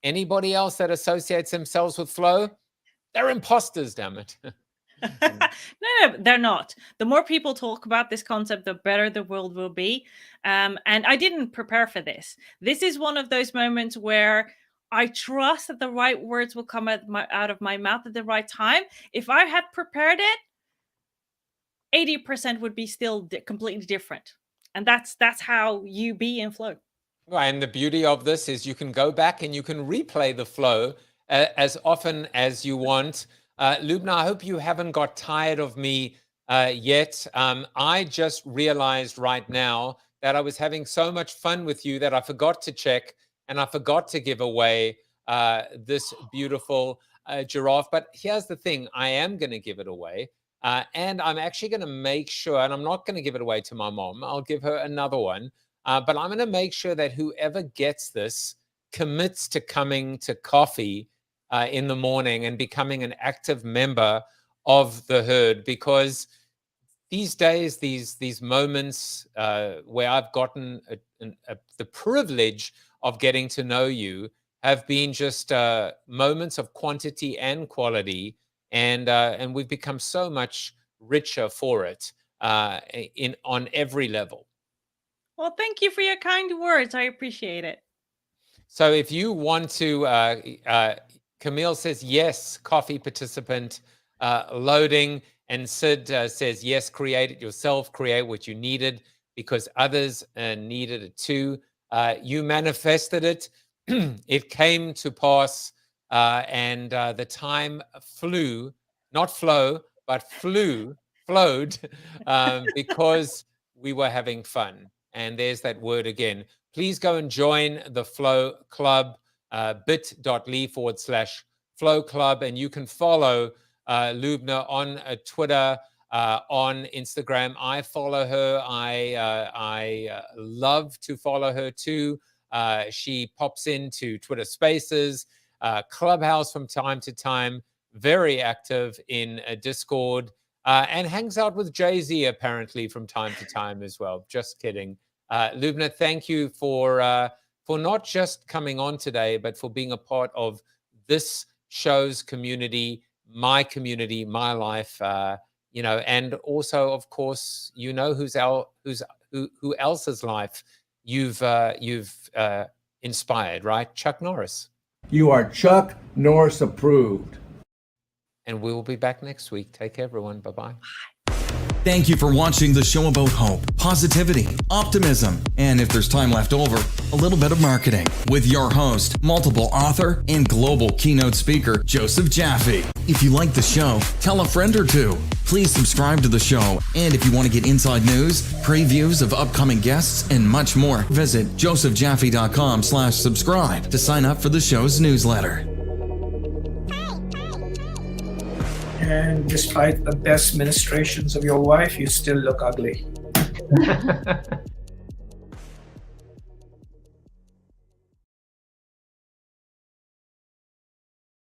Anybody else that associates themselves with flow, they're imposters, damn it. No, they're not. The more people talk about this concept, the better the world will be. And I didn't prepare for this. This is one of those moments where I trust that the right words will come out of my mouth at the right time. If I had prepared it, 80% would be still completely different. And that's how you be in flow. Right, and the beauty of this is you can go back and you can replay the flow as often as you want. Loubna, I hope you haven't got tired of me yet. I just realized right now that I was having so much fun with you that I forgot to check and I forgot to give away this beautiful giraffe. But here's the thing, I am going to give it away. And I'm actually going to make sure, and I'm not going to give it away to my mom. I'll give her another one. But I'm going to make sure that whoever gets this commits to coming to coffee in the morning and becoming an active member of the herd, because these days, these moments where I've gotten the privilege of getting to know you have been just moments of quantity and quality, and we've become so much richer for it on every level. Well, thank you for your kind words. I appreciate it. So if you want to, Camille says yes, coffee participant loading. And Sid says, yes, create it yourself, create what you needed because others needed it too. You manifested it. It came to pass, and the time flew, not flow, but flowed because we were having fun. And there's that word again. Please go and join the Flow Club, bit.ly/Flow Club, and you can follow Loubna on Twitter, on Instagram. I follow her. I love to follow her too. She pops into Twitter Spaces, Clubhouse from time to time, very active in Discord, and hangs out with Jay-Z apparently from time to time as well. Just kidding. Loubna, thank you for not just coming on today, but for being a part of this show's community, my life, and also, of course, who else's life you've inspired, right? Chuck Norris. You are Chuck Norris approved. And we will be back next week. Take care, everyone. Bye-bye. Thank you for watching the show about hope, positivity, optimism, and if there's time left over, a little bit of marketing with your host, multiple author, and global keynote speaker, Joseph Jaffe. If you like the show, tell a friend or two. Please subscribe to the show, and if you want to get inside news, previews of upcoming guests, and much more, visit josephjaffe.com/subscribe to sign up for the show's newsletter. And despite the best ministrations of your wife, you still look ugly.